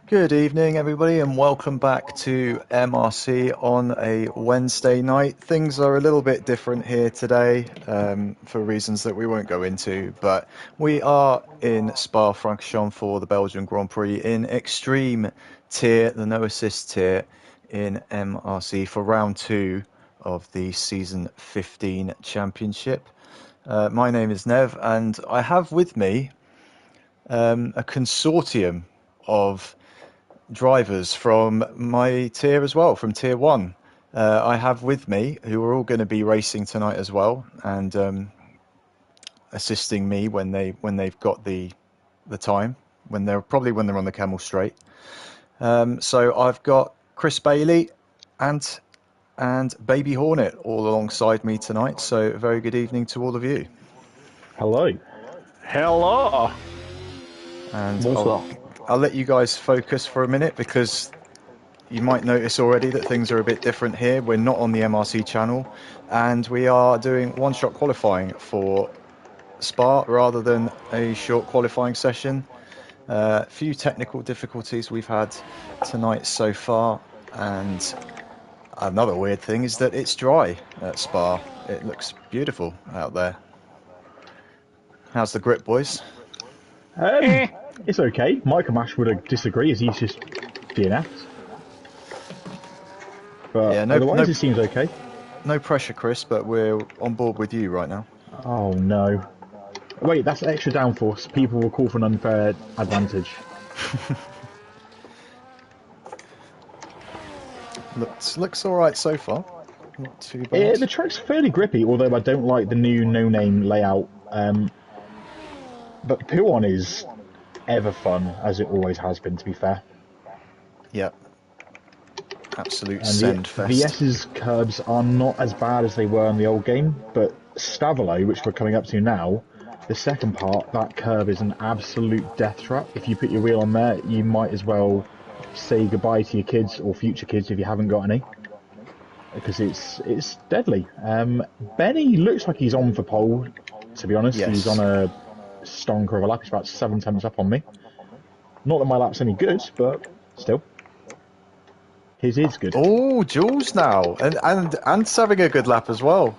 Good evening, everybody, and welcome back to MRC on a Wednesday night. Things are a little bit different here today for reasons that we won't go into, but we are in Spa-Francorchamps for the Belgian Grand Prix in X-treme tier, the no assist tier in MRC for round 2 of the Season 15 Championship. My name is Nev, and I have with me a consortium of drivers from my tier as well, from tier 1. I have with me, who are all going to be racing tonight as well, and assisting me when they've got the time, when they're on the Camel Straight. So I've got Chris Bailey and Baby Hornet all alongside me tonight. So a very good evening to all of you. Hello. Hello. And I'll let you guys focus for a minute because you might notice already that things are a bit different here. We're not on the MRC channel and we are doing one-shot qualifying for Spa rather than a short qualifying session. A few technical difficulties we've had tonight so far, and another weird thing is that it's dry at Spa. It looks beautiful out there. How's the grip, boys? It's okay. Michael Mash would disagree as he's just DNF'd. But yeah, otherwise it seems okay. No pressure, Chris, but we're on board with you right now. Oh no. Wait, that's extra downforce. People will call for an unfair advantage. Looks alright so far. Not too bad. Yeah, the track's fairly grippy, although I don't like the new no-name layout. But Pouon is ever fun, as it always has been, to be fair. Yep. Absolute send fest. VS's curbs are not as bad as they were in the old game, but Stavolo, which we're coming up to now, the second part, that curb is an absolute death trap. If you put your wheel on there, you might as well say goodbye to your kids or future kids if you haven't got any, because it's deadly. Benny looks like he's on for pole, to be honest. Yes. He's on a stonker of a lap. He's about 7 tenths up on me. Not that my lap's any good, but still. His is good. Oh, Jules now, and having a good lap as well.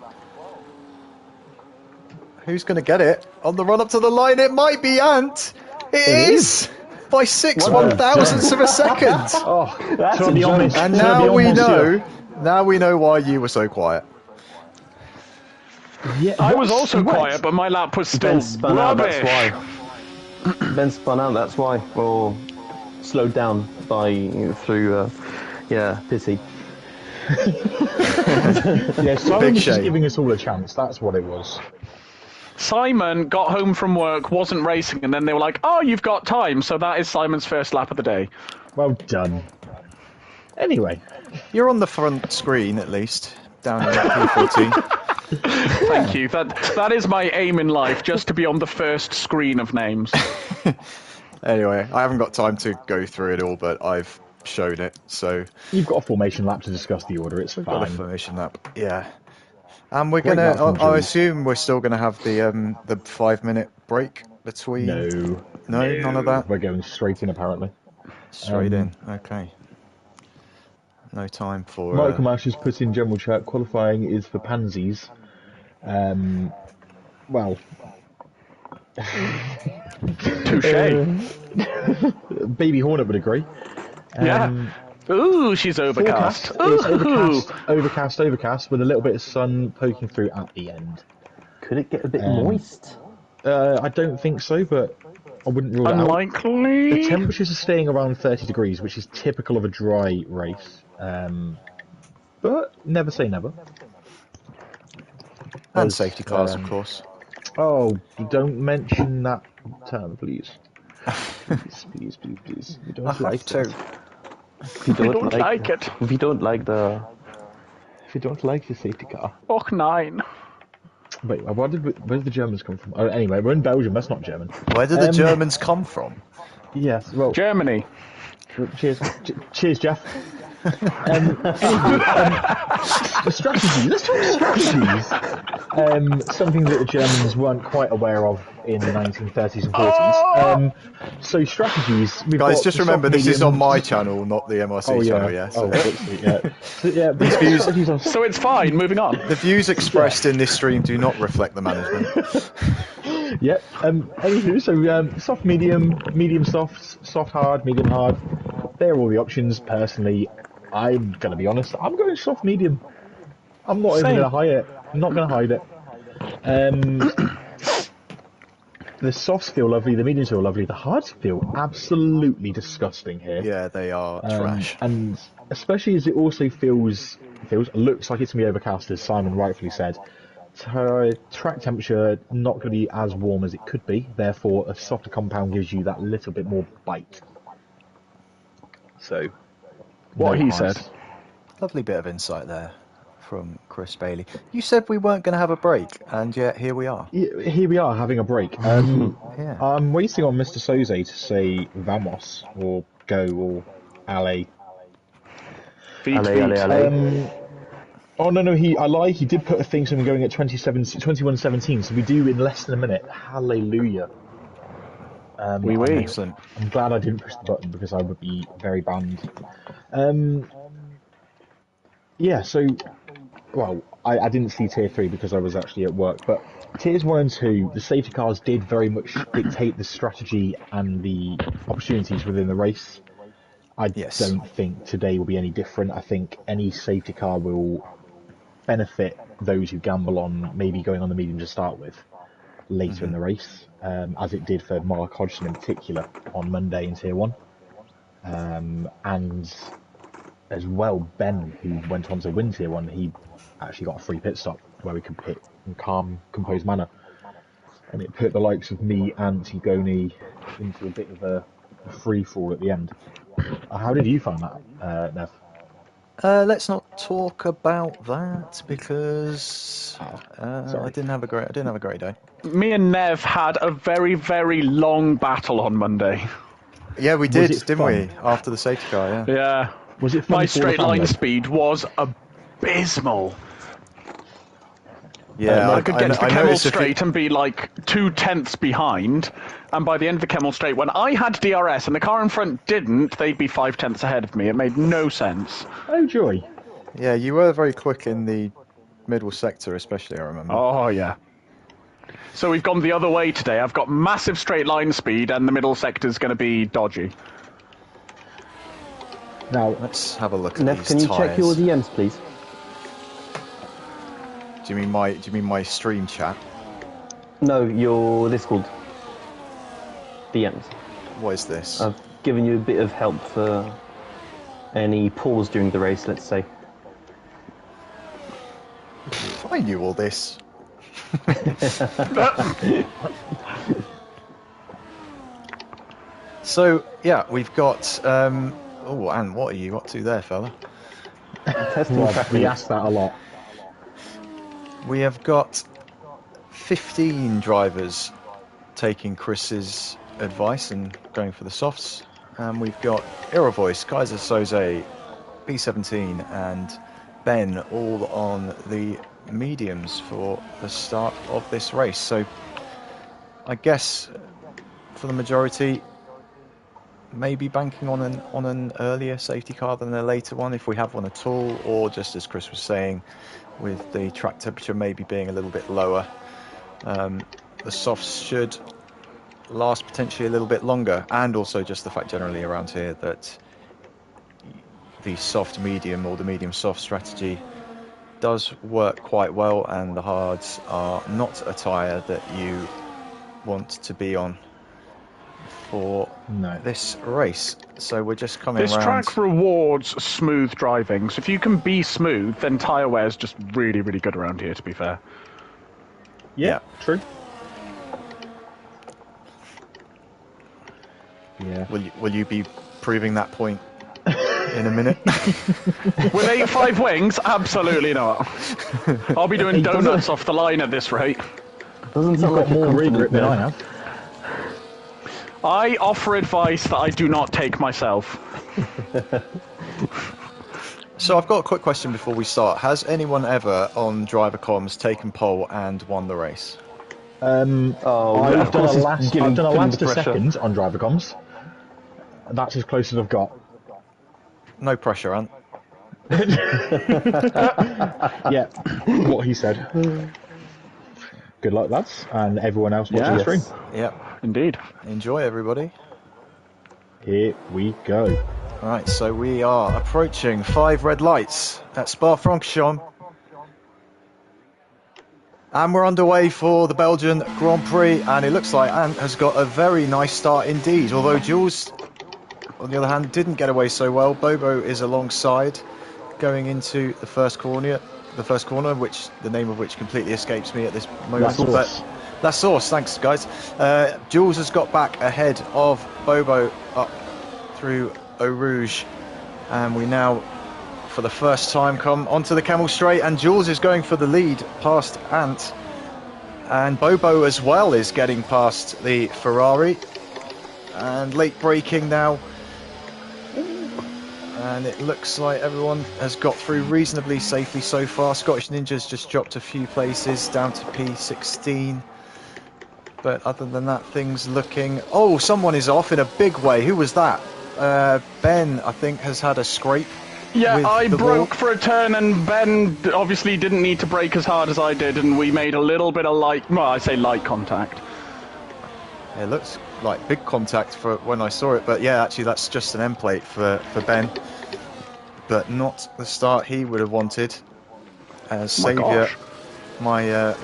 Who's going to get it on the run up to the line? It might be Ant. It is by 6 1,000ths of a second. Oh, that's to be honest. And now we know. Now we know why you were so quiet. Yeah, I was also quiet, but my lap was still rubbish. That's why. Ben spun out. That's why. Or slowed down through. Pity. Yeah, Simon was just giving us all a chance. That's what it was. Simon got home from work, wasn't racing, and then they were like, "Oh, you've got time." So that is Simon's first lap of the day. Well done. Anyway, you're on the front screen at least, down in that P14. Thank you. That is my aim in life, just to be on the first screen of names. Anyway, I haven't got time to go through it all, but I've shown it, so... You've got a formation lap to discuss the order, it's fine. Got a formation lap, yeah. And we're gonna... I assume we're still gonna have the 5-minute break between... No, none of that? We're going straight in, apparently. Straight in, okay. No time for... Michael Mash has put in general chat, qualifying is for pansies. Well... Touche. Baby Hornet would agree. Yeah. Ooh, she's overcast. It's overcast, with a little bit of sun poking through at the end. Could it get a bit moist? I don't think so, but I wouldn't rule it out. Unlikely. The temperatures are staying around 30 degrees, which is typical of a dry race. But never say never. And safety cars, of course. Oh, don't mention that term, please. Please. You don't like it. If you don't like it. If you don't like the safety car. Och, nine. Wait, where did the Germans come from? Oh, anyway, we're in Belgium. That's not German. Where did the Germans come from? Yes, well, Germany. Cheers, Jeff. The strategy. Let's talk strategies. Something that the Germans weren't quite aware of in the 1930s and 40s. So strategies. We've Guys, got just the soft, remember this is on medium- my channel, not the MRC Oh yeah. channel. Yeah. So So, yeah. These views- strategies are So it's fine. Moving on. the views expressed in this stream do not reflect the management. Yep. Anywho, so soft, medium soft, soft hard, medium hard. They're all the options. Personally, I'm gonna be honest. I'm going soft medium. I'm not even Same. gonna hide it. I'm not gonna hide it. The softs feel lovely. The mediums feel lovely. The hards feel absolutely disgusting here. Yeah, they are trash. And especially as it also looks like it's gonna be overcast, as Simon rightfully said. Track temperature not going to be as warm as it could be, therefore a softer compound gives you that little bit more bite. So, What no he hards. said. Lovely bit of insight there from Chris Bailey. You said we weren't going to have a break, and yet here we are. Here we are having a break. Yeah. I'm waiting on Mr. Soze to say vamos or go or allez. Feet, Allez. Oh no, I lie. He did put a thing, so I'm going at 21:17. So we do in less than a minute. Hallelujah. Oui, oui. Excellent. I'm glad I didn't push the button because I would be very banned. Yeah. So, well, I didn't see tier 3 because I was actually at work, but tiers 1 and 2, the safety cars did very much dictate the strategy and the opportunities within the race. I don't think today will be any different. I think any safety car will benefit those who gamble on maybe going on the medium to start with later in the race, as it did for Mark Hodgson in particular on Monday in Tier 1. And as well, Ben, who went on to win Tier 1, he actually got a free pit stop where we could pit in calm, composed manner. And it put the likes of me and Tigoni into a bit of a free-fall at the end. How did you find that, Nev? Let's not talk about that because I didn't have a great day. Me and Nev had a very, very long battle on Monday. Yeah, we did, didn't fun? we? After the safety car, yeah. Yeah. Was it fun My for the straight line family? speed was abysmal. Yeah, I could get to the I Kemmel noticed Straight and be like 2/10 behind, and by the end of the Kemmel Straight, when I had DRS and the car in front didn't, they'd be 5/10 ahead of me. It made no sense. Oh, joy. Yeah, you were very quick in the middle sector, especially, I remember. Oh, yeah. So we've gone the other way today. I've got massive straight line speed, and the middle sector's going to be dodgy. Now, Let's have a look at Nev, these can you tyres. check your DMs, please? Do you mean my stream chat? No, your Discord DMs. What is this? I've given you a bit of help for any pause during the race, let's say. I knew all this. So yeah, we've got. Oh, and what are you up to there, fella? we asked that a lot. We have got 15 drivers taking Chris's advice and going for the softs. And we've got Irovoice, Kaiser Soze, B17 and Ben all on the mediums for the start of this race. So I guess for the majority, maybe banking on an earlier safety car than a later one if we have one at all, or just as Chris was saying, with the track temperature maybe being a little bit lower, the softs should last potentially a little bit longer, and also just the fact generally around here that the soft medium or the medium soft strategy does work quite well, and the hards are not a tyre that you want to be on for this race. So we're just coming This around. track rewards smooth driving, so if you can be smooth, then tyre wear is just really, really good around here, to be fair. Yeah, true. Yeah. Will you be proving that point in a minute? With 8.5 wings? Absolutely not. I'll be doing donuts off the line at this rate. Doesn't You've sound got like a more rear confident grip than Nev. I have. I offer advice that I do not take myself. So I've got a quick question before we start. Has anyone ever on driver comms taken pole and won the race? Oh, I've of done course a he's last feeling the to pressure. seconds on driver comms. That's as close as I've got. No pressure, Ant. Yeah, what he said. Good luck, lads, and everyone else watching the stream. Yep. Indeed. Enjoy, everybody. Here we go. Right, so we are approaching 5 red lights at Spa-Francorchamps. And we're underway for the Belgian Grand Prix, and it looks like Ant has got a very nice start indeed. Although Jules, on the other hand, didn't get away so well. Bobo is alongside, going into the first corner, which the name of which completely escapes me at this moment. But La Source, thanks guys. Jules has got back ahead of Bobo up through Eau Rouge, and we now, for the first time, come onto the Camel Straight, and Jules is going for the lead past Ant, and Bobo as well is getting past the Ferrari, and late braking now, and it looks like everyone has got through reasonably safely so far. Scottish Ninja's just dropped a few places down to P16, but other than that, things looking... Oh, someone is off in a big way. Who was that? Ben, I think, has had a scrape. Yeah, I broke ball. for a turn, and Ben obviously didn't need to brake as hard as I did, and we made a little bit of light contact. It looks like big contact for when I saw it, but yeah, actually that's just an end plate for Ben, but not the start he would have wanted. As Saviour, my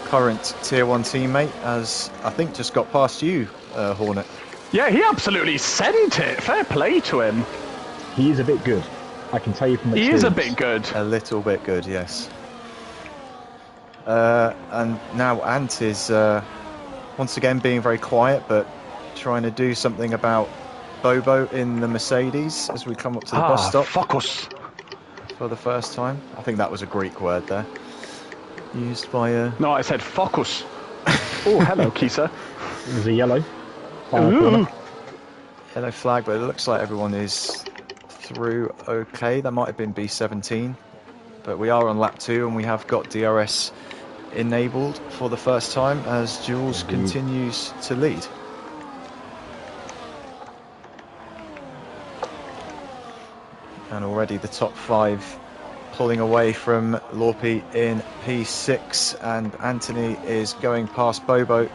current Tier 1 teammate, has, I think, just got past you, Hornet. Yeah, he absolutely sent it. Fair play to him. He is a bit good. I can tell you from experience. He is a bit good. A little bit good, yes. And now Ant is once again being very quiet, but trying to do something about Bobo in the Mercedes as we come up to the bus stop. Focus. For the first time. I think that was a Greek word there. Used by No, I said focus. Oh, hello, Kisa. There's a yellow. Ooh. Yellow flag, but it looks like everyone is through okay. That might have been B17, but we are on lap 2 and we have got DRS enabled for the first time as Jules continues to lead. And already the top 5 pulling away from Lorpe in P6, and Anthony is going past Bobo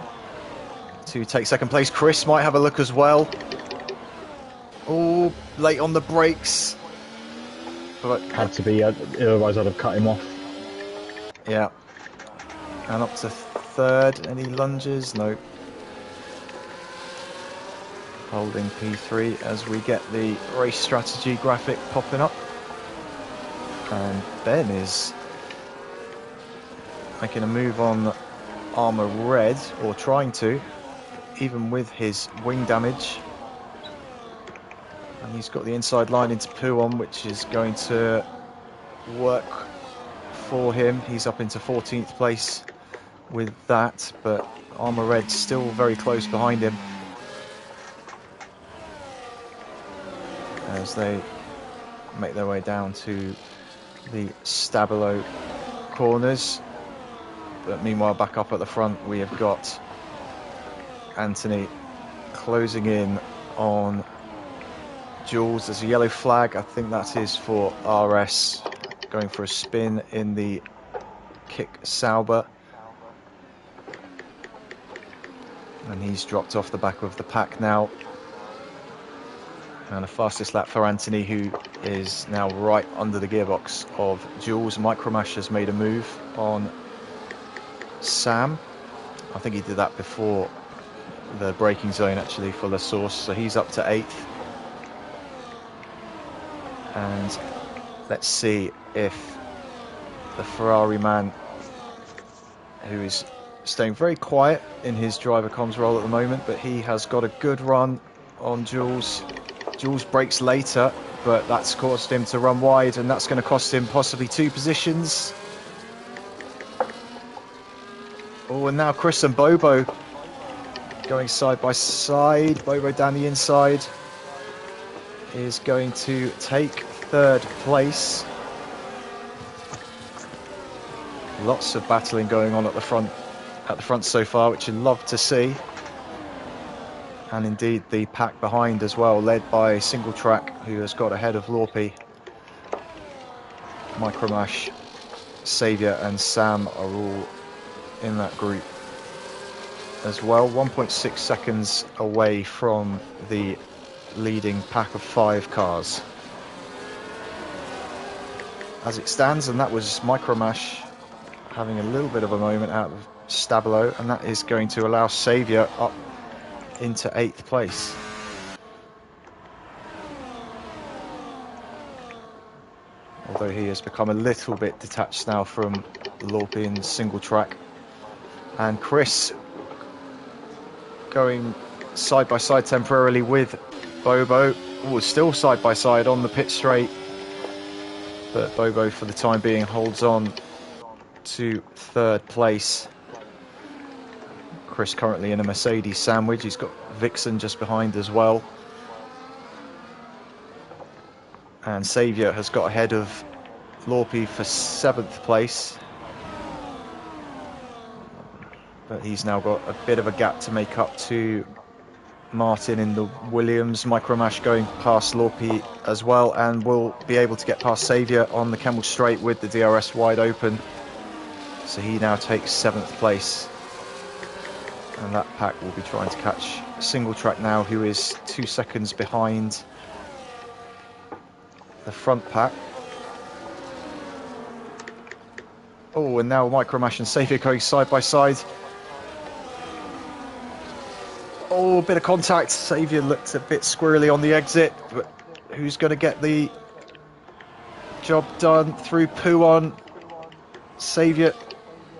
to take second place. Chris might have a look as well. Oh, late on the brakes. But had to be, otherwise I'd have cut him off. Yeah. And up to third. Any lunges? No. Holding P3 as we get the race strategy graphic popping up. And Ben is making a move on Armour Red, or trying to, even with his wing damage. And he's got the inside line into Pouon, which is going to work for him. He's up into 14th place with that, but Armour Red still very close behind him as they make their way down to the Stabilo corners. But meanwhile, back up at the front, we have got Anthony closing in on Jules. There's a yellow flag. I think that is for RS going for a spin in the Kick Sauber. And he's dropped off the back of the pack now. And the fastest lap for Anthony, who is now right under the gearbox of Jules. Micromash has made a move on Sam. I think he did that before the braking zone actually for La Source. So he's up to 8th. And let's see if the Ferrari man, who is staying very quiet in his driver comms role at the moment, but he has got a good run on Jules. Jules brakes later, but that's caused him to run wide, and that's going to cost him possibly 2 positions. Oh, and now Chris and Bobo going side by side. Bobo down the inside is going to take 3rd place. Lots of battling going on at the front so far, which you'd love to see. And indeed the pack behind as well, led by Single Track, who has got ahead of Lorpy. Micromash, Saviour and Sam are all in that group as well. 1.6 seconds away from the leading pack of 5 cars. As it stands, and that was Micromash having a little bit of a moment out of Stabilo, and that is going to allow Saviour up into 8th place. Although he has become a little bit detached now from Lorpy and Single Track. And Chris going side by side temporarily with Bobo. Oh, still side by side on the pit straight. But Bobo for the time being holds on to 3rd place. Chris currently in a Mercedes sandwich. He's got Vixen just behind as well. And Saviour has got ahead of Lorpy for 7th place. But he's now got a bit of a gap to make up to Martin in the Williams. Micromash going past Lorpy as well, and will be able to get past Saviour on the Kemmel Straight with the DRS wide open. So he now takes 7th place. And that pack will be trying to catch Single Track now, who is 2 seconds behind the front pack. Oh, and now Micromash and Saviour going side by side. Oh, a bit of contact. Saviour looked a bit squirrely on the exit, but who's going to get the job done through Puon? Saviour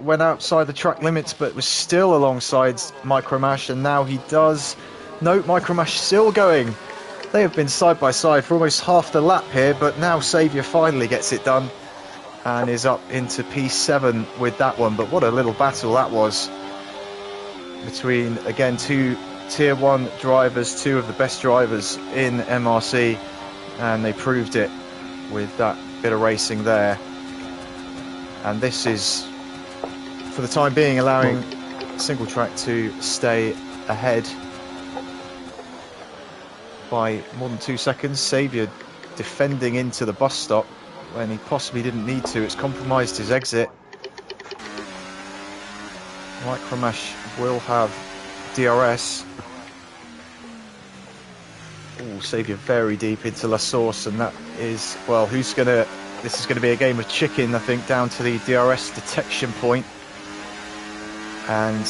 went outside the track limits, but was still alongside Micromash, and now he does. No, Micromash still going. They have been side by side for almost half the lap here, but now Saviour finally gets it done and is up into P7 with that one. But what a little battle that was between, again, 2 Tier 1 drivers, 2 of the best drivers in MRC, and they proved it with that bit of racing there. And this is, for the time being, allowing Single Track to stay ahead by more than 2 seconds. Saviour defending into the bus stop when he possibly didn't need to. It's compromised his exit. Micromash will have DRS. Oh, Saviour very deep into La Source, and that is, well, this is going to be a game of chicken, I think, down to the DRS detection point. And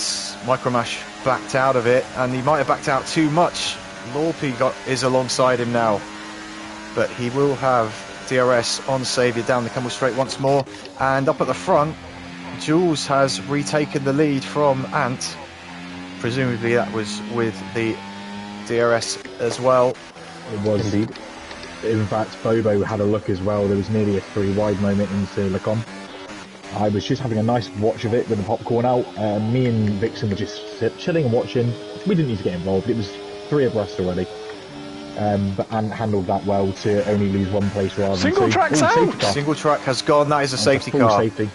Micromash backed out of it, and he might have backed out too much. Lorpy is alongside him now, but he will have DRS on Saviour down the Kemmel Straight once more. And up at the front, Jules has retaken the lead from Ant. Presumably that was with the DRS as well. It was. Indeed. In fact, Bobo had a look as well. There was nearly a 3 wide moment into Lacombe. I was just having a nice watch of it with the popcorn out. Me and Vixen were just chilling and watching. We didn't need to get involved. It was 3 abreast already. But Ant handled that well to only lose 1 place rather than 2. Single Track's out! Single Track has gone. That is a safety car. Safety.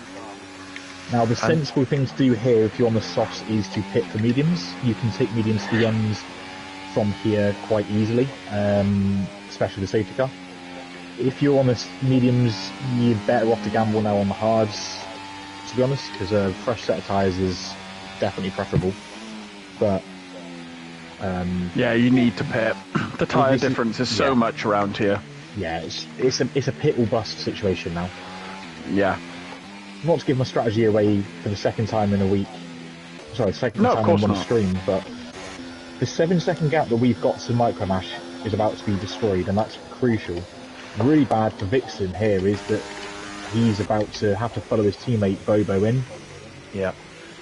Now, the sensible thing to do here, if you're on the softs, is to pit for mediums. You can take mediums to the ends from here quite easily, especially the safety car. If you're on the mediums, you're better off to gamble now on the hards, to be honest, because a fresh set of tyres is definitely preferable. But yeah, you need to pit. The tyre difference is so much around here. Yeah, it's a pit or bust situation now. Yeah. Not to give my strategy away for the second time in a week. Sorry, second time in one stream, but the 7-second gap that we've got to Micromash is about to be destroyed, and that's crucial. Really bad for Vixen here is that he's about to have to follow his teammate Bobo in. Yeah.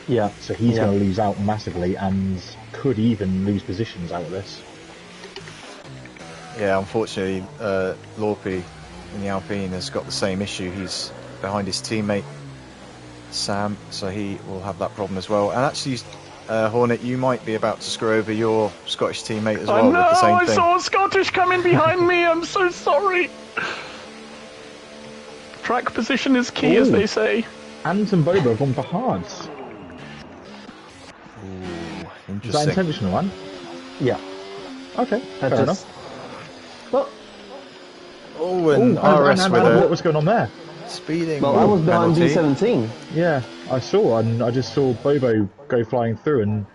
Yeah. So he's going to lose out massively and could even lose positions out of this. Yeah, unfortunately, Lorpy in the Alpine has got the same issue. He's behind his teammate Sam, so he will have that problem as well. And actually, Hornet, you might be about to screw over your Scottish teammate as well with the same thing. I saw a Scottish coming behind me. I'm so sorry. Track position is key, as they say. Ant and Bobo have gone for hards. Ooh, Is that interesting. intentional, man? Yeah. Okay, I fair enough. Well, Oh, and RS with what a was going on there? speeding I was behind penalty. B17. Yeah, I saw, and I just saw Bobo go flying through, and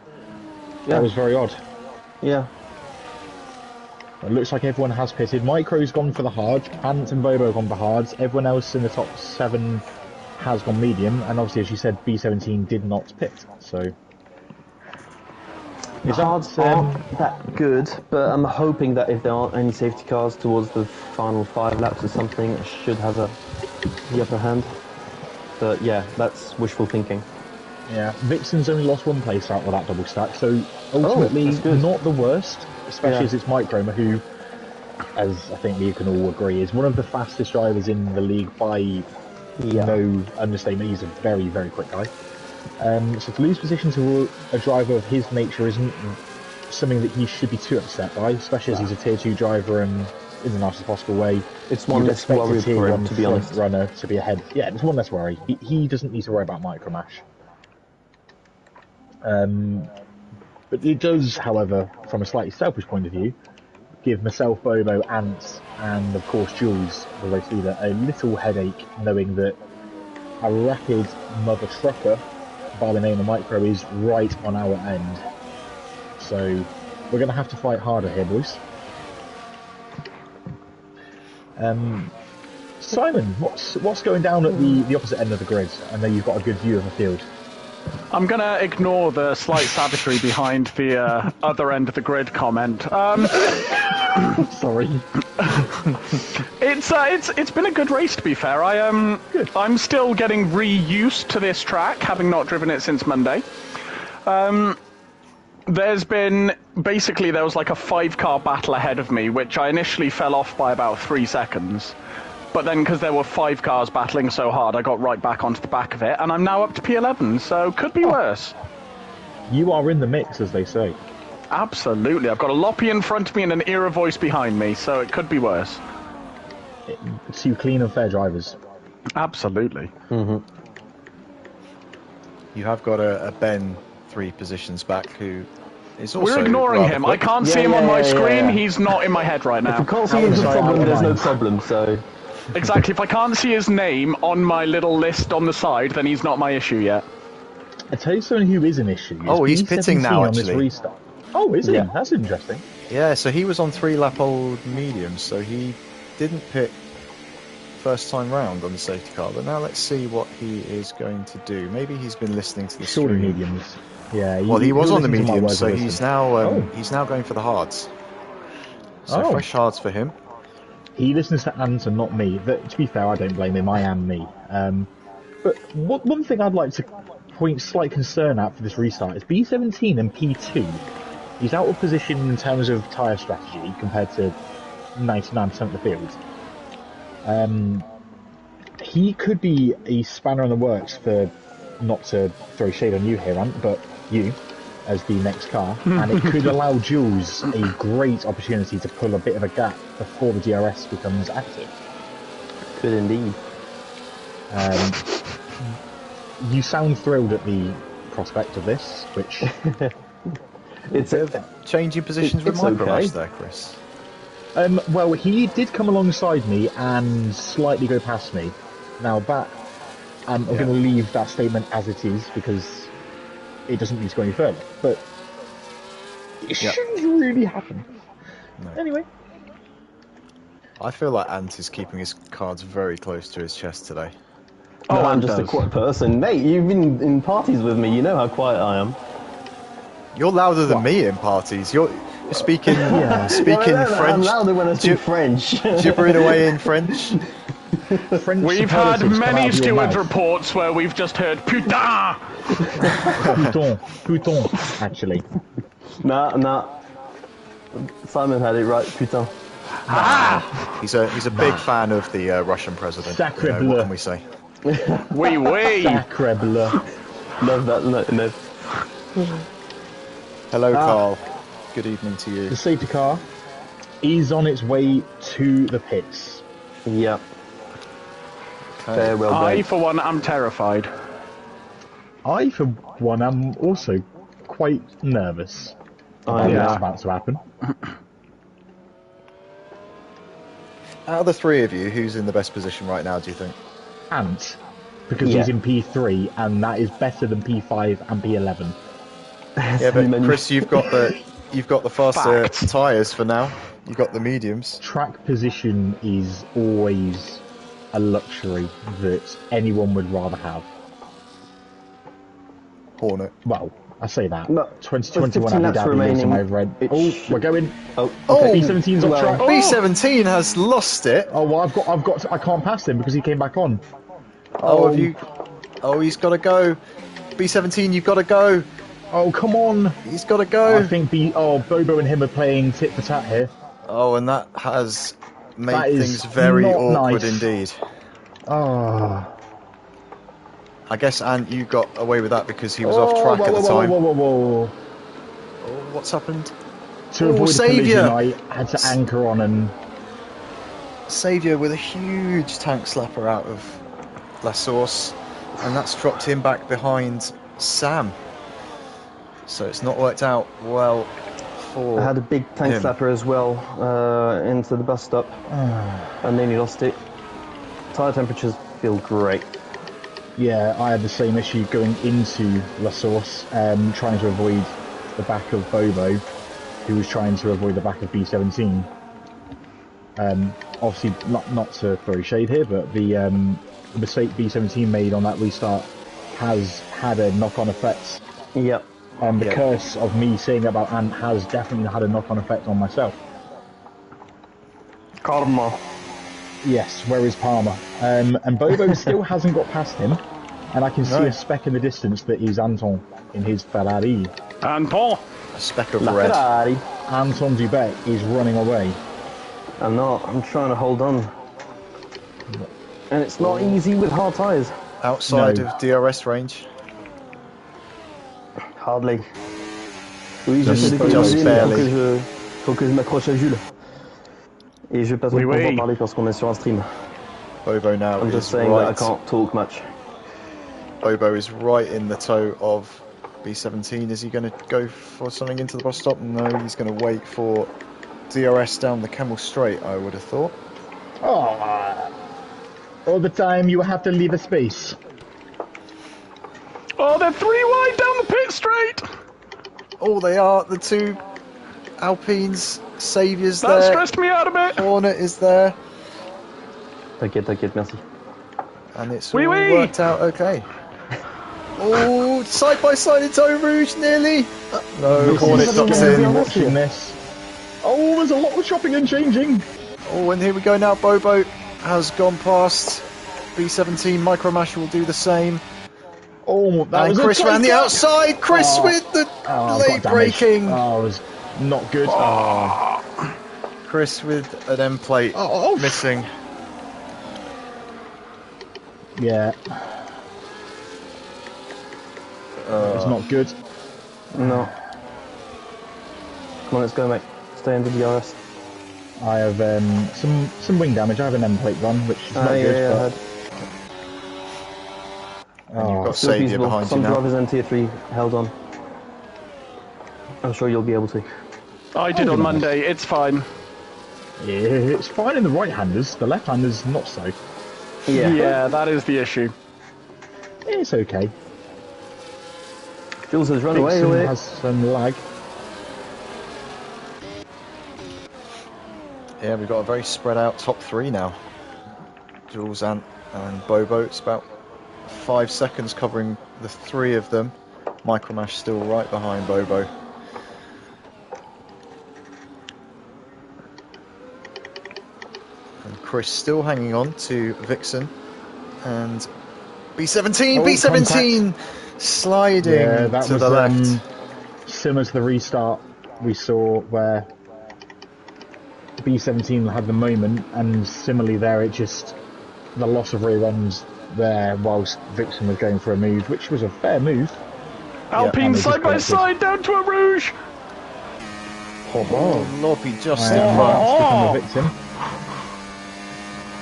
Yeah. that was very odd. Yeah. It looks like everyone has pitted. Micro's gone for the hard, Ant and Bobo have gone for hards. Everyone else in the top 7 has gone medium, and obviously, as you said, B17 did not pit. So, The hards aren't that good, but I'm hoping that if there aren't any safety cars towards the final 5 laps or something, I should have the upper hand. But yeah, that's wishful thinking. yeah, Vixen's only lost 1 place out with that double stack, so ultimately that's good. not the worst, especially Yeah. as it's Micromer, who, as I think we can all agree, is one of the fastest drivers in the league by no understatement. He's a very, very quick guy. So to lose position to a driver of his nature isn't something that he should be too upset by, especially as he's a tier 2 driver and in the nicest possible way. It's one You'd less expect worry a tier for him, 1 to be front honest. runner to be ahead. Yeah, it's one less worry. He doesn't need to worry about micromash. But it does, however, from a slightly selfish point of view, give myself, Bobo, Ant, and of course Jules, the race leader, a little headache knowing that a rapid mother trucker by the name of Micro is right on our end. So we're going to have to fight harder here, boys. Simon, what's going down at the opposite end of the grid? I know you've got a good view of the field. I'm going to ignore the slight savagery behind the other end of the grid comment. Sorry. It's been a good race, to be fair. I'm still getting re-used to this track, having not driven it since Monday. There was like a 5-car battle ahead of me, which I initially fell off by about 3 seconds. But then, because there were 5 cars battling so hard, I got right back onto the back of it, and I'm now up to P11, so could be worse. You are in the mix, as they say. Absolutely. I've got a Loppy in front of me and an Era voice behind me, so it could be worse. 2 clean and fair drivers. Absolutely. You have got a Ben 3 positions back who is also. We're ignoring rather him. quick. I can't see him on my screen. Yeah. He's not in my head right now. If you can't see his problem, there's no problem, so... Exactly. If I can't see his name on my little list on the side, then he's not my issue yet. I tell you someone who is an issue. Oh, he's pitting now, on this actually. restart. Oh, is he? Yeah. That's interesting. Yeah, so he was on 3-lap-old mediums, so he didn't pit first time round on the safety car. But now let's see what he is going to do. Maybe he's been listening to the Surely stream. mediums. Yeah. Well, he was on the listened to my mediums, words so of he's wisdom. now going for the hards. So Oh. fresh hards for him. He listens to Ant and not me. To be fair, I don't blame him. I am me. But one thing I'd like to point slight concern at for this restart is B17 and P2. He's out of position in terms of tyre strategy compared to 99% of the field. He could be a spanner in the works for, not to throw shade on you here, Ant, but you as the next car, and it could allow Jules a great opportunity to pull a bit of a gap before the DRS becomes active. Good indeed. You sound thrilled at the prospect of this, which It's Bit of changing positions with it's Micromash okay. there, Chris. well, he did come alongside me and slightly go past me. Now that I'm going to leave that statement as it is because it doesn't need to go any further. But it shouldn't really happen. No. Anyway, I feel like Ant is keeping his cards very close to his chest today. Oh, I'm and just a does. quiet person. Mate, you've been in parties with me, you know how quiet I am. You're louder than me in parties. You're speaking speaking I'm French, louder when I speak French. gibbering away in French. French We've had superlatives come out many of your steward mouth. reports where we've just heard putain. Putain, actually. Nah. Simon had it right, putain. He's a big fan of the Russian president. Sacre What bleu. can we say? Oui, oui. Sacre bleu. Love that, no. Hello, Carl. Good evening to you. The safety car is on its way to the pits. Yeah. Very well I, done. for one, am terrified. I, for one, am also quite nervous about what's about to happen. Out of the three of you, who's in the best position right now, do you think? Ant, because he's in P3, and that is better than P5 and P11. Yeah, but Chris, you've got the faster tyres for now. You've got the mediums. Track position is always a luxury that anyone would rather have. Hornet. Well, I say that. No, 2021 Abu laps Dhabi remaining. and I've read. We're going. Oh, okay. B17's off track. B17 has lost it. Oh, well, I can't pass him because he came back on. Have you? Oh, he's got to go. B17, you've got to go. Oh, come on. He's got to go. I think Bobo and him are playing tit for tat here. Oh, and that has made things very awkward indeed. Oh. I guess, Ant, you got away with that because he was off track at the time. Whoa. Oh, what's happened? To avoid the collision, I had to anchor on and... Saviour with a huge tank slapper out of La Source, and that's dropped him back behind Sam. So it's not worked out well for I had a big tank him. slapper as well into the bus stop. I nearly lost it. Tyre temperatures feel great. Yeah, I had the same issue going into La Source, trying to avoid the back of Bobo, who was trying to avoid the back of B17. Obviously, not to throw shade here, but the mistake B17 made on that restart has had a knock-on effect. Yep. And the curse of me saying about Ant has definitely had a knock-on effect on myself. Karma. Yes, where is Palmer? And Bobo still hasn't got past him, and I can see a speck in the distance that is Anton in his Ferrari. Anton! A speck of La red. Ferrari. Anton Dubek is running away. I'm not. I'm trying to hold on. And it's not easy with hard tyres. Outside of DRS range. Hardly. Oui, Just barely. Faut que je m'accroche à Jules. Et je vais pas pouvoir parler parce qu'on est sur un stream. Bobo now I'm is just saying right. that I can't talk much. Bobo is right in the toe of B17. Is he going to go for something into the bus stop? No, he's going to wait for DRS down the Camel Straight, I would have thought. Oh, all the time you have to leave a space. Oh, they're 3 wide down the pit straight! Oh, they are, the two Alpines. Saviour's that there. Stressed me out a bit. Hornet is there. T'inquiète, merci. And it's all worked out okay. Oh, side by side into Eau Rouge nearly. No, Hornet ducks in. Watching this. Oh, there's a lot of chopping and changing. Oh, and here we go now. Bobo has gone past B17. Micromash will do the same. Oh, that was Chris ran the outside. Chris with the late braking. Oh, it was not good. Chris with an end plate missing. Yeah. It's not good. No. Come on, let's go, mate. Stay under the RS. I have some wing damage. I have an end plate run, which is not good. Yeah, And you've got Saviour behind you now. Some drivers in tier 3 held on. I'm sure you'll be able to. I did on Monday, it's fine. Yeah, it's fine in the right-handers. The left-handers, not so. Yeah, that is the issue. It's okay. Jules has run away. Has some lag. Yeah, we've got a very spread out top 3 now. Jules, Ant and Bobo. It's about 5 seconds covering the 3 of them. Micromash still right behind Bobo. And Chris still hanging on to Vixen. And B17, B17 sliding to the left. Similar to the restart we saw where B17 had the moment, and similarly there it just, the loss of rear ends there whilst Vixen was going for a move, which was a fair move. Alpine side by side down to a Rouge! Oh, Lobby just become a victim.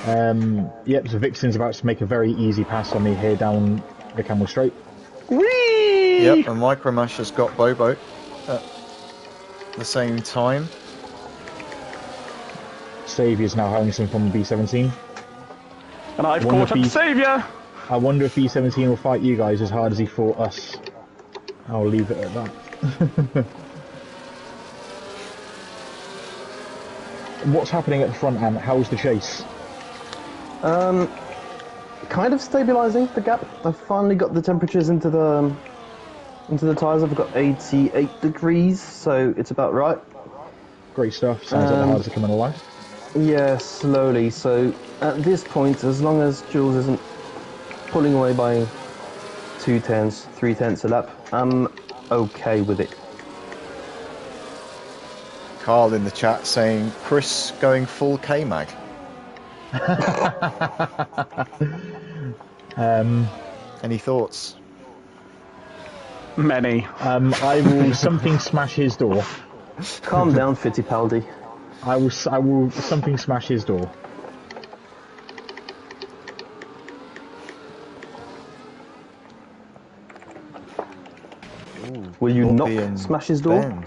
Yep, so Vixen's about to make a very easy pass on me here down the Camel Straight. Whee! Yep, and Micromash has got Bobo at the same time. Saviour's now having some fun with B17. And I've caught up the Saviour! I wonder if B17 will fight you guys as hard as he fought us. I'll leave it at that. What's happening at the front, Ant? How's the chase? Kind of stabilising the gap. I've finally got the temperatures into the tyres. I've got 88 degrees, so it's about right. Great stuff. Sounds like the hardest are coming alive. Yeah, slowly. So at this point, as long as Jules isn't pulling away by 2/10, 3/10 a lap, I'm okay with it. Carl in the chat saying, Chris going full K-Mag. Any thoughts? Many. I will something smash his door. Calm down, Fittipaldi. I will something smash his door. Ooh, Will you knock and smash his door? Ben.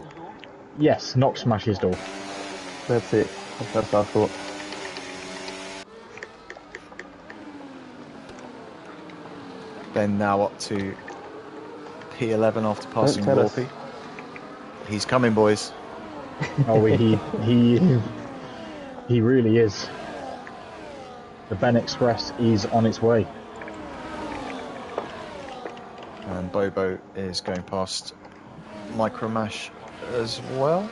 Yes, knock smash his door. That's it. That's what I thought. Ben now up to P11 after passing tell us. Warpy. He's coming, boys. Oh, he really is. The Ben Express is on its way. And Bobo is going past Micromash as well.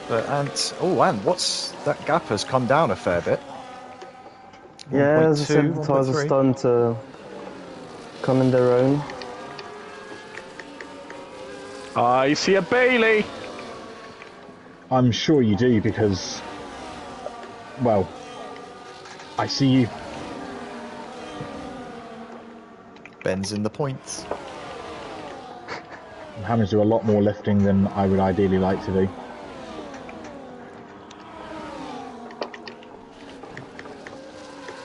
But Ant, what's that gap has come down a fair bit. Yeah, as I said, the tyres are 1.3. starting to come in their own. I see a Bailey! I'm sure you do because, well, I see you. Ben's in the points. I'm having to do a lot more lifting than I would ideally like to do.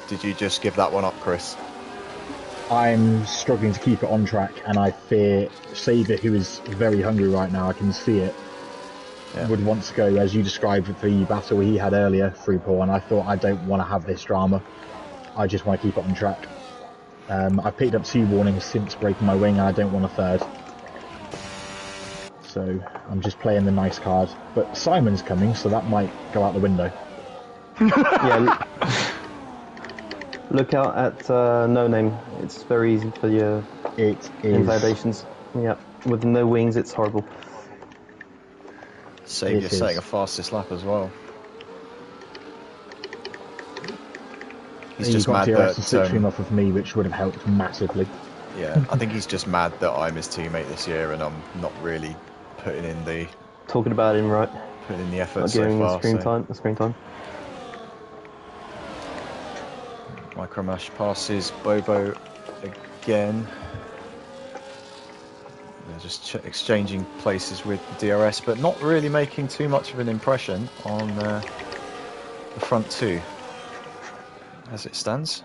Did you just give that one up, Chris? I'm struggling to keep it on track, and I fear Saviour, who is very hungry right now, I can see it, would want to go, as you described with the battle he had earlier through Paul, and I thought, I don't want to have this drama. I just want to keep it on track. I've picked up 2 warnings since breaking my wing, and I don't want a third. So I'm just playing the nice card. But Simon's coming, so that might go out the window. Yeah. Look out at No Name. It's very easy for your invalidations. Yeah, with no wings, it's horrible. Saviour setting a fastest lap as well. He's just mad that X-treme off of me, which would have helped massively. Yeah, I think he's just mad that I'm his teammate this year, and I'm not really putting in the Putting in the effort not so giving far. the screen time. Micromash passes Bobo again. They're just exchanging places with the DRS, but not really making too much of an impression on the front 2 as it stands.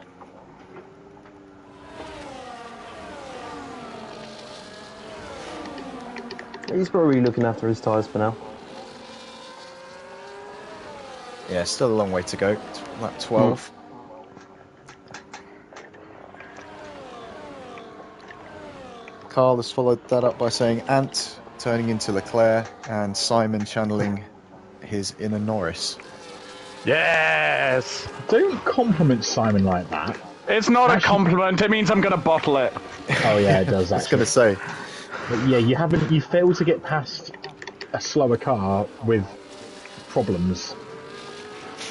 He's probably looking after his tyres for now. Yeah, still a long way to go. Lap 12. Carl has followed that up by saying Ant turning into Leclerc and Simon channeling his inner Norris. Yes! Don't compliment Simon like that. It's not a compliment, it means I'm going to bottle it. Oh yeah, it does actually. I was going to say. But yeah, you failed to get past a slower car with problems.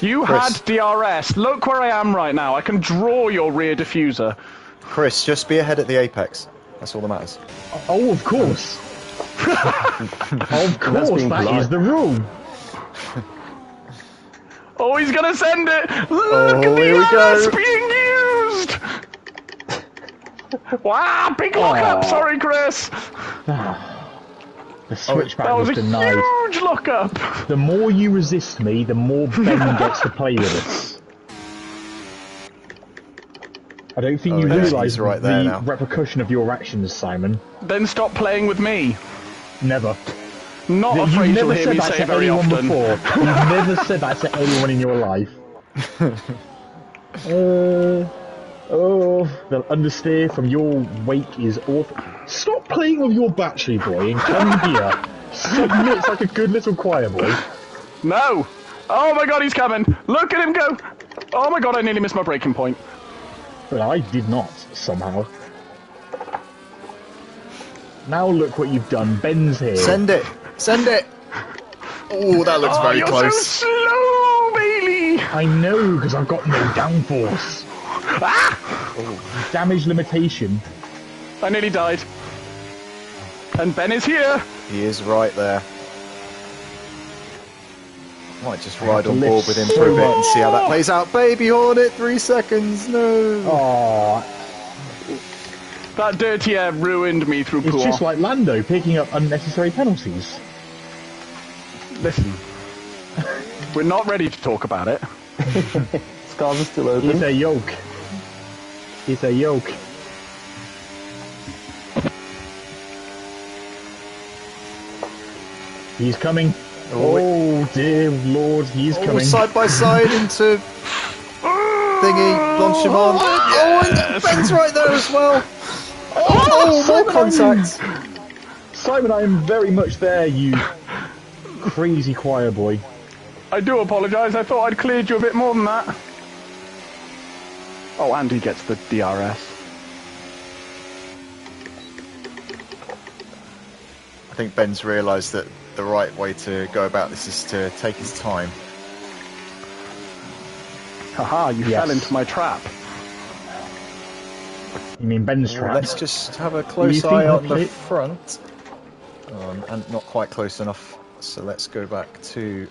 You had DRS. Look where I am right now. I can draw your rear diffuser. Chris, just be ahead at the apex. That's all that matters. Oh, of course. Of course, that is the rule. Oh, he's going to send it. Look at the DRS being used. Wow, big lockup. Sorry, Chris. The switchback That was was a denied. huge lockup. The more you resist me, the more Ben gets to play with us. I don't think you yeah, realise he's right there the now. repercussion of your actions, Simon. Then stop playing with me. Never. Not You've afraid never you'll hear said me that say to very anyone often. before. You've never said that to anyone in your life. The understeer from your wake is awful. Stop playing with your battery, boy, and come here. Submit like a good little choir boy. No! Oh my god, he's coming! Look at him go! Oh my god, I nearly missed my breaking point. But I did not, somehow. Now look what you've done. Ben's here. Send it! Send it! Oh, that looks very you're close. so slow, Bailey! I know, because I've got no downforce. Damage limitation. I nearly died. And Ben is here! He is right there. Might just ride on board with him for a bit and see how that plays out. Baby Hornet, 3 seconds, no! Aww. That dirty air ruined me through It's pool. just like Lando picking up unnecessary penalties. Listen, we're not ready to talk about it. Scars are still open. He's a yoke. He's a yoke. He's coming. Oh dear lord, he's coming. Side by side into thingy, Blanchimont. Oh, and Ben's right there as well. Oh, more contact. Simon, I am very much there, you crazy choir boy. I do apologise, I thought I'd cleared you a bit more than that. Oh, and he gets the DRS. I think Ben's realised that the right way to go about this is to take his time. Haha, you Yes. fell into my trap. You mean Ben's Well, trap? let's just have a You close think eye I'll on the play- front. And not quite close enough, so let's go back to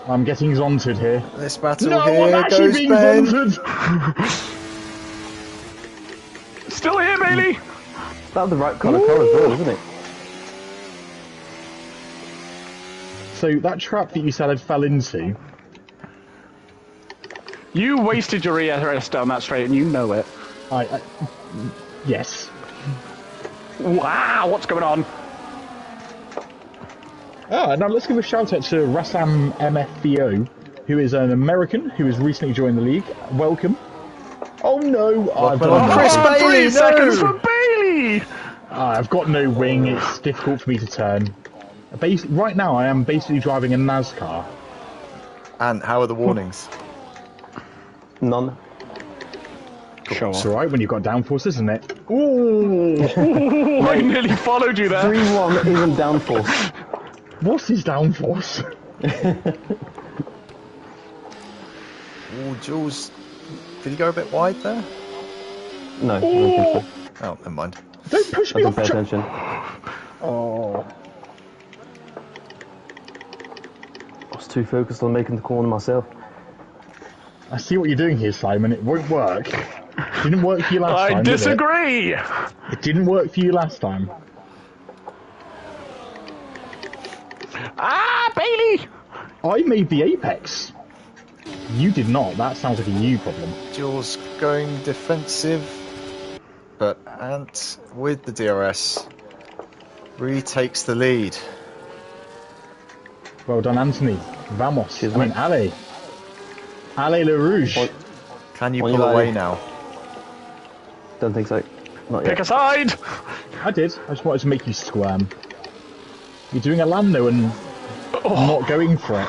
I'm getting zonted here. this battle. No, I'm Here actually goes being Ben. zonted! Still here, Bailey! That's the right colour car as well, isn't it? So that trap that you said I fell into, You wasted your ERS down that straight and you know it. yes. Wow, what's going on? Now let's give a shout out to Rassam MFBO, who is an American who has recently joined the league. Welcome. Oh no, I've on, got, Chris Oh, Bailey, 3 seconds no! for Bailey! I've got no wing, it's difficult for me to turn. Right now I am basically driving a NASCAR. And how are the warnings? None. Show It's off. alright when you've got downforce, isn't it? Ooh! I nearly followed you there. 3-1 isn't downforce. What's his downforce? Oh, Jules, did he go a bit wide there? No, I don't think so. Oh, never mind. Don't push I me didn't off pay track! attention. Oh. I was too focused on making the corner myself. I see what you're doing here, Simon. It won't work. It didn't work for you last I time, did it? disagree! It didn't work for you last time. Ah, Bailey! I made the apex. You did not. That sounds like a you problem. Jules going defensive, but Ant with the DRS retakes the lead. Well done, Anthony. Vamos. Cheers, I mean, mate. allez. Allez, Le Rouge. What? Can you On pull your away way. now? Don't think so. Not Pick yet. a side! I did. I just wanted to make you squirm. You're doing a Lando and not going for it.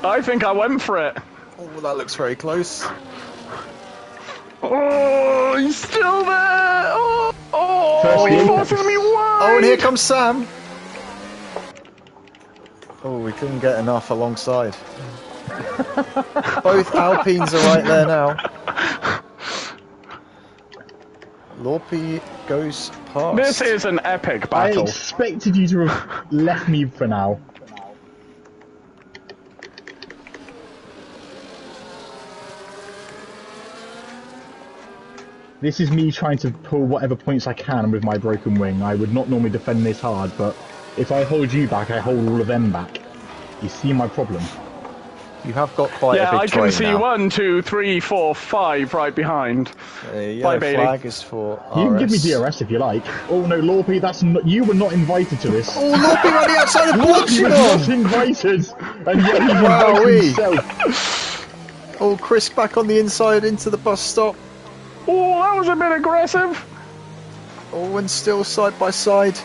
I think I went for it. Oh, that looks very close. Oh, he's still there! First He's the forcing me wide! Oh, and here comes Sam. Oh, we couldn't get enough alongside. Both Alpines are right there now. Lorpy goes past. This is an epic I battle. expected you to have left me for now. This is me trying to pull whatever points I can with my broken wing. I would not normally defend this hard, but if I hold you back, I hold all of them back. You see my problem? You have got quite a big I can see now. 1, 2, 3, 4, 5 right behind. Yellow flag is for RS. You can give me DRS if you like. Oh no, Lorpy, that's not, you were not invited to this. Oh, Lorpy on the outside of Lorpy was not Portugal! invited, and yet he's invited himself. Oh, Chris back on the inside into the bus stop. Oh, that was a bit aggressive. Oh, and still side by side.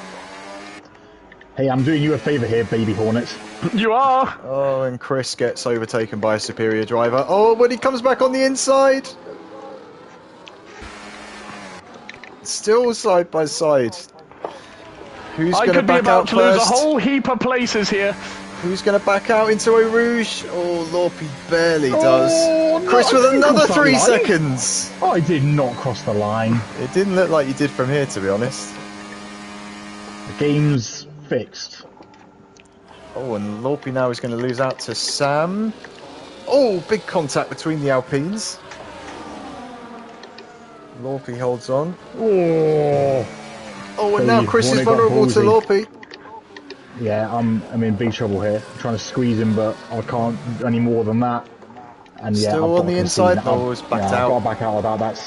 Hey, I'm doing you a favour here, baby Hornets. You are. Oh, and Chris gets overtaken by a superior driver. Oh, but he comes back on the inside. Still side by side. Who's going to back out I could be about to lose a first? whole heap of places here. Who's going to back out into Eau Rouge? Oh, Lorpy barely does. No, Chris I with didn't another cross that 3 line. seconds. I did not cross the line. It didn't look like you did from here, to be honest. The game's fixed. Oh, and Lorpy now is going to lose out to Sam. Oh, big contact between the Alpines. Lorpy holds on. Oh, Oh, and now Dave, Chris is Hornet got vulnerable to ballsy. Lorpy. yeah, I'm in big trouble here. I'm trying to squeeze him, but I can't do any more than that. And yeah, Still I've on got the to inside? concede. Oh, it's backed I've out. got to back out of that.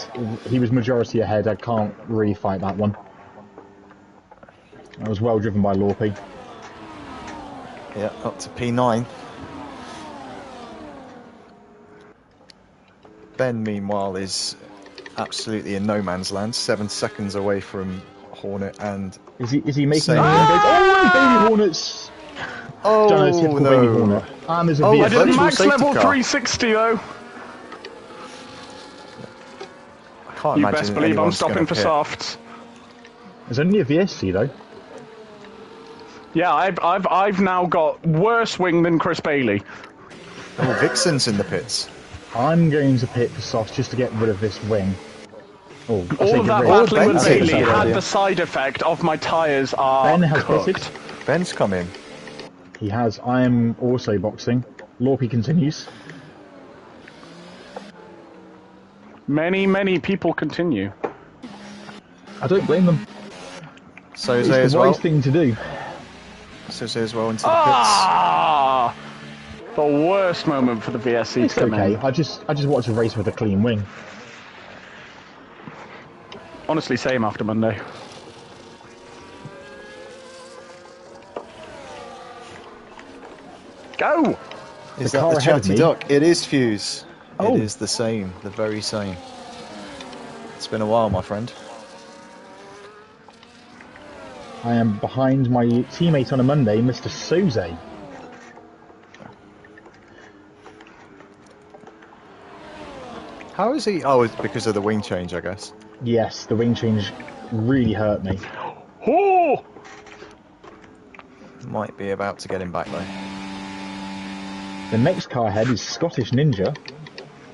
He was majority ahead. I can't really fight that one. That was well driven by Lorpy. Yeah, up to P9. Ben, meanwhile, is absolutely in no man's land. 7 seconds away from Hornet and... Is he making Same. the Oh, baby Hornets! Oh, Done a typical baby Hornet. And there's a Oh, I VF. did virtual max safety level car. 360 though. I can't You imagine best believe I'm anyone's stopping gonna for pit. softs. There's only a VSC though. Yeah, I've now got worse wing than Chris Bailey. Oh, Vixen's in the pits. I'm going to pit for soft just to get rid of this wing. Oh, I say All of get that rid. battling with Ben's Bailey in the had idea. the side effect of my tyres are Ben has cooked. pitted. Ben's come in. He has. I am also boxing. Lorpy continues. Many people continue. I don't blame them. So It's Zay the as wise well. thing to do. So Zay as well into the pits. Ah! The worst moment for the VSC It's to come okay. in. I just wanted to race with a clean wing. Honestly, same after Monday. Go! Is The that car the ahead of chatty me. duck? It is Fuse. Oh. It is the same, the very same. It's been a while, my friend. I am behind my teammate on a Monday, Mr. Soze. How is he? Oh, it's because of the wing change, I guess. Yes, the wing change really hurt me. Oh! Might be about to get him back though. The next car ahead is Scottish Ninja.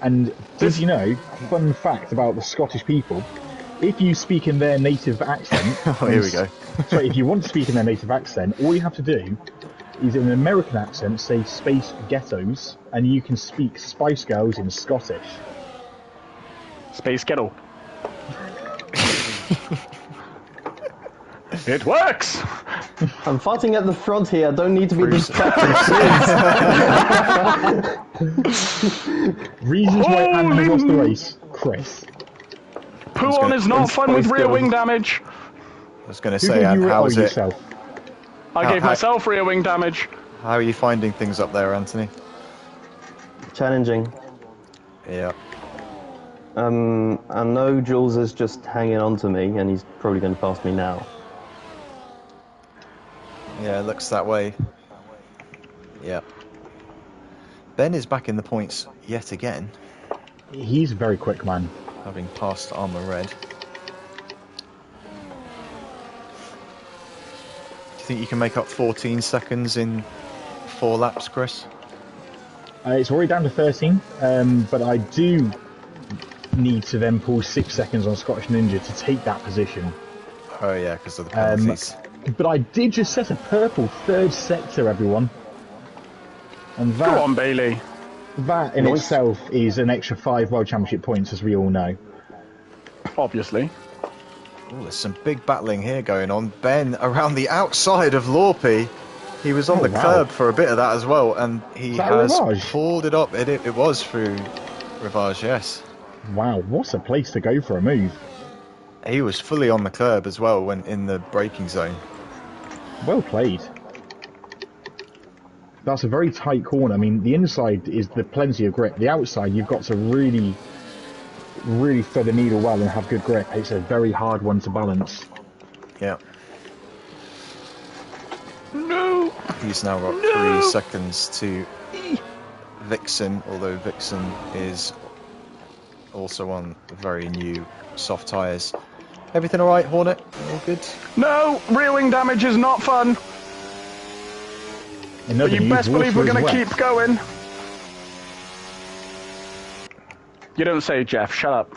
And did you know, fun fact about the Scottish people, if you speak in their native accent... Oh, here we go. Sorry, if you want to speak in their native accent, all you have to do is in an American accent say Space Ghettos, and you can speak Spice Girls in Scottish. Space Ghetto. It works! I'm fighting at the front here. I don't need to be Bruce. distracted. Reasons why Anne has lost the race. Chris. Poo Let's on go. is not fun with Spice rear wing Girls. damage. I was going to Who say, gave Anne, you how is it? yourself? I How- gave how- myself rear wing damage. How are you finding things up there, Anthony? Challenging. Yeah. I know Jules is just hanging on to me, and he's probably going to pass me now. Yeah, it looks that way. Yeah. Ben is back in the points yet again, He's a very quick man. having passed Armour Red. Do you think you can make up 14 seconds in 4 laps, Chris? It's already down to 13, but I do need to then pull 6 seconds on Scottish Ninja to take that position. Oh yeah, because of the penalties. But I did just set a purple third sector, everyone. And Go on, Bailey. that in Nice. itself is an extra 5 World Championship points, as we all know. obviously. Oh, there's some big battling here going on. Ben around the outside of Lorpy. He was on the curb for a bit of that as well, and he has pulled it up. It was through Rivage, yes. Wow, what a place to go for a move. He was fully on the curb as well when in the braking zone. Well played. That's a very tight corner. I mean, the inside is plenty of grip. The outside, you've got to really thread the needle well and have good grip. It's a very hard one to balance. Yeah. No! He's now got 3 seconds to Vixen, although Vixen is also on very new soft tyres. Everything all right, Hornet? All good? No! Rear wing damage is not fun! But you best believe we're going to keep going. You don't say, Jeff. Shut up.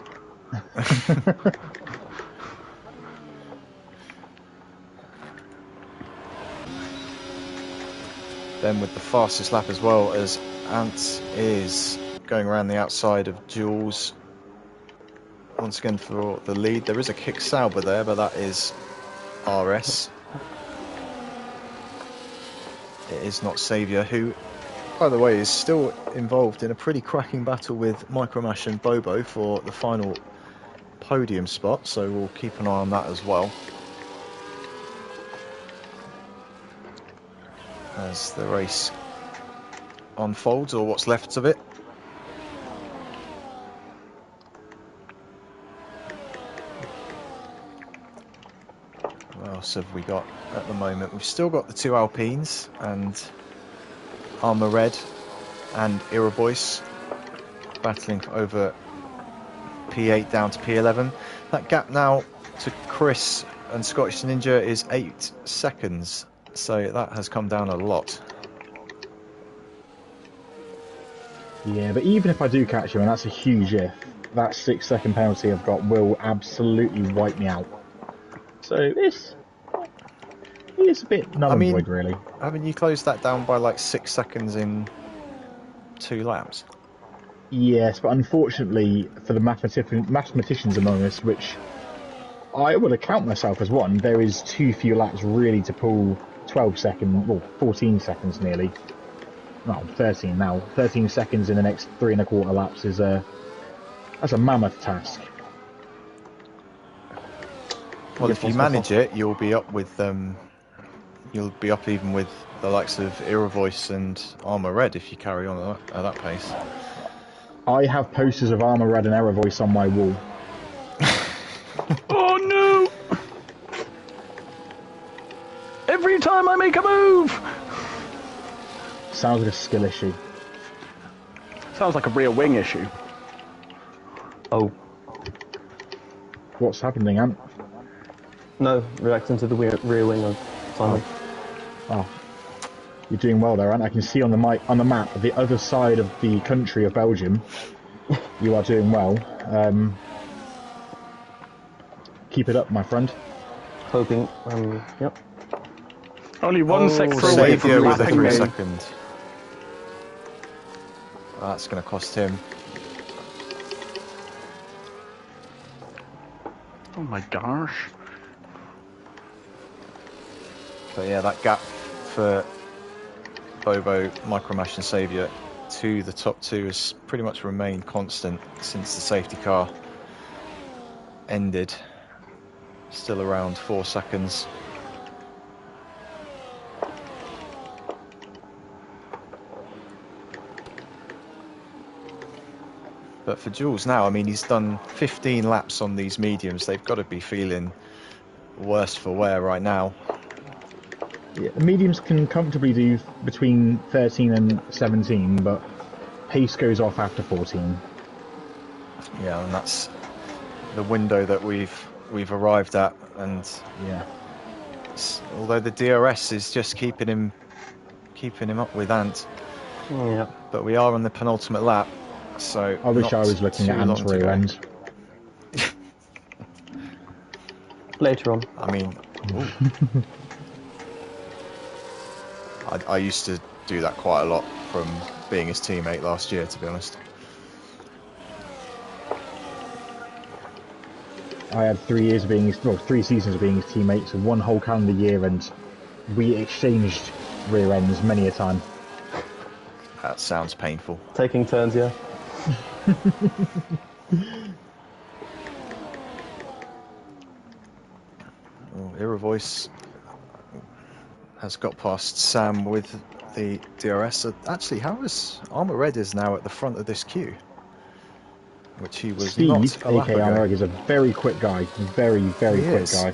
Ben with the fastest lap as well, as Ant is going around the outside of Jules. Once again for the lead. There is a Kick Sauber there, but that is RS. It is not Saviour, who, by the way, is still involved in a pretty cracking battle with Micromash and Bobo for the final podium spot, so we'll keep an eye on that as well. As the race unfolds, or what's left of it. What else have we got at the moment? We've still got the 2 Alpines and Armour Red and Irobois battling over P8 down to P11. That gap now to Chris and Scottish Ninja is 8 seconds, so that has come down a lot. Yeah, but even if I do catch him, and that's a huge if, that 6-second penalty I've got will absolutely wipe me out. So it's a bit null and void, really. Haven't you closed that down by like 6 seconds in 2 laps? Yes, but unfortunately for the mathematicians among us, which I would account myself as one, there is too few laps really to pull 12 seconds, well, 14 seconds nearly. Well, 13 now. 13 seconds in the next 3 1/4 laps is that's a mammoth task. Well, if you manage it, you'll be up with you'll be up even with the likes of Irovoice and Armour Red if you carry on at that pace. I have posters of Armour Red and Irovoice on my wall. Oh no! Every time I make a move! Sounds like a skill issue. Sounds like a rear wing issue. Oh. What's happening, Ant? No, reacting to the rear wing of Simon. Oh. You're doing well there, Ant. I can see on the map, the other side of the country of Belgium. You are doing well. Keep it up, my friend. Hoping, yep. Only 1 sector away from with a lapping 3 me. second. That's going to cost him. Oh my gosh. But yeah, that gap for Bobo, Micromash and Saviour to the top 2 has pretty much remained constant since the safety car ended. Still around 4 seconds. But for Jules now, I mean, he's done 15 laps on these mediums. They've got to be feeling worse for wear right now. Yeah, the mediums can comfortably do between 13 and 17, but pace goes off after 14. Yeah, and that's the window that we've arrived at. And yeah, although the DRS is just keeping him up with Ant, Yeah. but we are on the penultimate lap. So I wish I was looking at Ant's rear end. Later on. I mean, I used to do that quite a lot from being his teammate last year, to be honest. I had 3 years of being his, well, 3 seasons of being his teammate, so one whole calendar year, and we exchanged rear ends many a time. That sounds painful. Taking turns, yeah. Oh, Iravoice has got past Sam with the DRS. Actually, how is Armour Red is now at the front of this queue? Which he was Steve, not a lap aka ago. Armour, is a very quick guy. Very, very quick guy.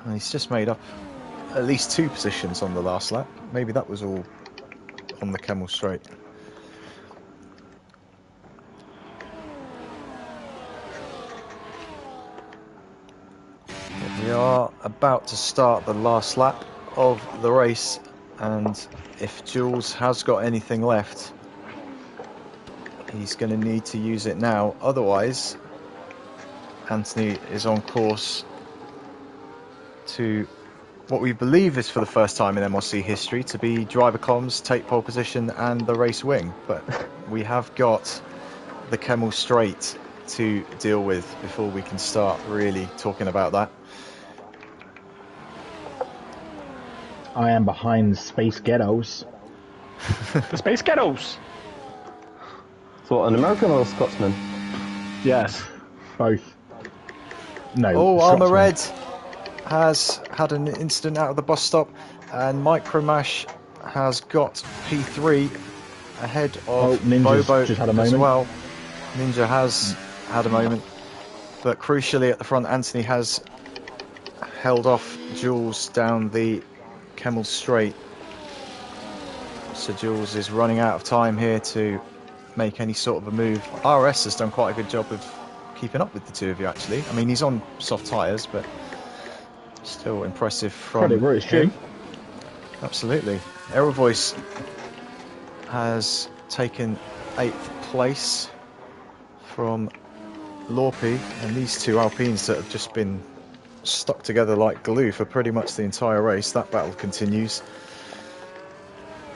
And he's just made up at least 2 positions on the last lap. Maybe that was all on the Kemmel Straight. We are about to start the last lap of the race, and if Jules has got anything left, he's going to need to use it now. Otherwise, Anthony is on course to what we believe is for the first time in MRC history to be driver comms, take pole position and the race wing. But we have got the Kemmel Straight to deal with before we can start really talking about that. I am behind Space Ghettos. The Space Ghettos. So, an American or a Scotsman? Yes. Both. No. Oh, Armour Scotsman. Red has had an incident out of the bus stop, and Micromash has got P3 ahead of Ninja's Bobo just had a as moment. well. Ninja has had a moment, but crucially at the front, Anthony has held off Jules down the Kemmel Straight. So Jules is running out of time here to make any sort of a move. RS has done quite a good job of keeping up with the two of you, actually. I mean, he's on soft tyres, but still impressive from Credit where it's him. due. Absolutely. Aerovoice has taken 8th place from Lorpy, and these two Alpines that have just been stuck together like glue for pretty much the entire race. That battle continues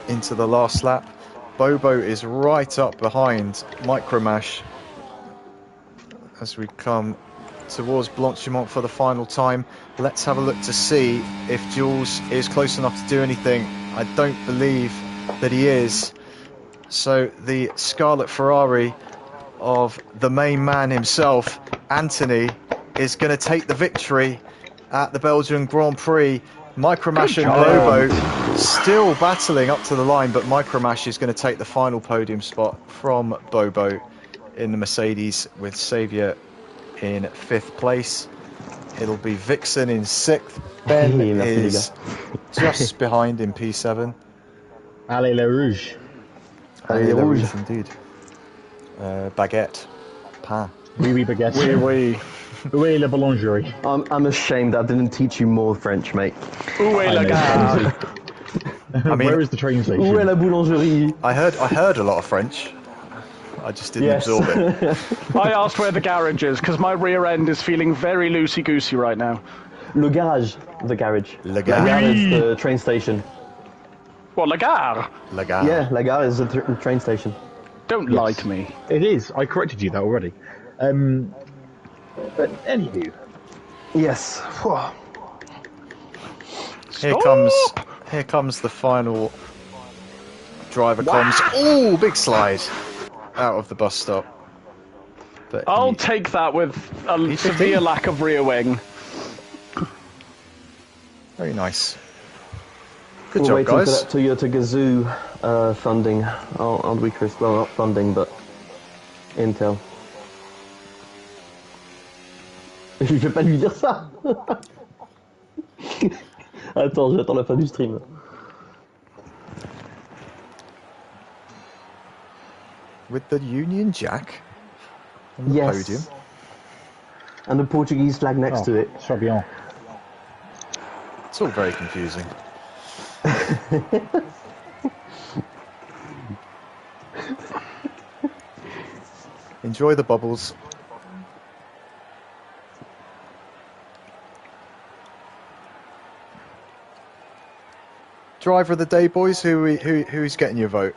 into the last lap. Bobo is right up behind Micromash as we come towards Blanchimont for the final time. Let's have a look to see if Jules is close enough to do anything. I don't believe that he is. So the Scarlet Ferrari of the main man himself, Anthony, is going to take the victory at the Belgian Grand Prix. Micromash and Bobo still battling up to the line, but Micromash is going to take the final podium spot from Bobo in the Mercedes, with Saviour in 5th place. It'll be Vixen in 6th. Ben is just behind in P7. Allez le Rouge. Allez le Rouge, indeed. Baguette. Pain. Oui, oui, baguette. Oui, oui. Oui, la boulangerie. I'm ashamed I didn't teach you more French, mate. Où est I la know, gare? I mean, where is the train station? Où est la boulangerie? I heard a lot of French. I just didn't Yes. absorb it. I asked where the garage is because my rear end is feeling very loosey-goosey right now. Le garage. The garage. Le La Gare. gare is the train station. What, la gare? Le Gare. Yeah, La gare is the train station. Don't lie to me. It is. I corrected you that already. But anywho, Yes. Here comes the final driver comms. Oh, big slide out of the bus stop. But I'll take that with a severe lack of rear wing. very nice. Good We're job, waiting guys. for that Toyota Gazoo funding, aren't we, Chris? Well, not funding, but Intel. Je vais pas lui dire ça. Attends, j'attends la fin du stream. With the Union Jack on the Yes. podium. And the Portuguese flag next to it. très bien. It's all very confusing. Enjoy the bubbles. Driver of the day, boys. Who's getting your vote?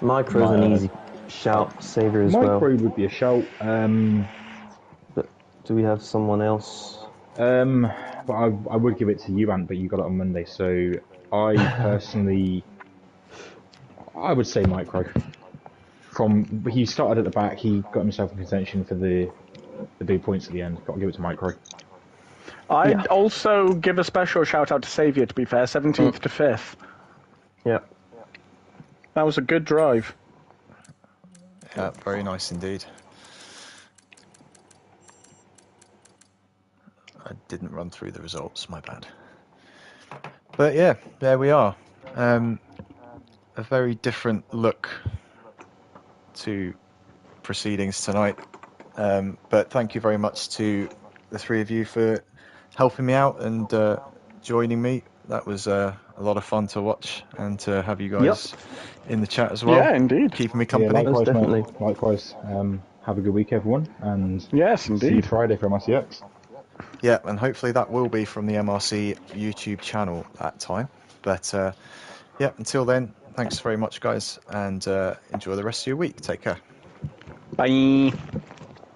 Micro's an easy. shout Xavier as well. Micro would be a shout. But do we have someone else? But I would give it to you, Ant, but you got it on Monday. So I personally, I would say Micro. He started at the back. He got himself in contention for the big points at the end. Got to give it to Micro. I'd also give a special shout out to Xavier, to be fair, 17th to 5th. Yeah. That was a good drive. Yeah, very nice indeed. I didn't run through the results, my bad. But yeah, there we are. A very different look to proceedings tonight. But thank you very much to the three of you for helping me out and joining me. That was a lot of fun to watch and to have you guys in the chat as well. Yeah, indeed. Keeping me company. Yeah, likewise, definitely. mate. Likewise. Have a good week, everyone, and Yes, indeed. see you Friday for MRCX. Yeah, and hopefully that will be from the MRC YouTube channel that time. But yeah, until then, thanks very much, guys, and enjoy the rest of your week. Take care. Bye.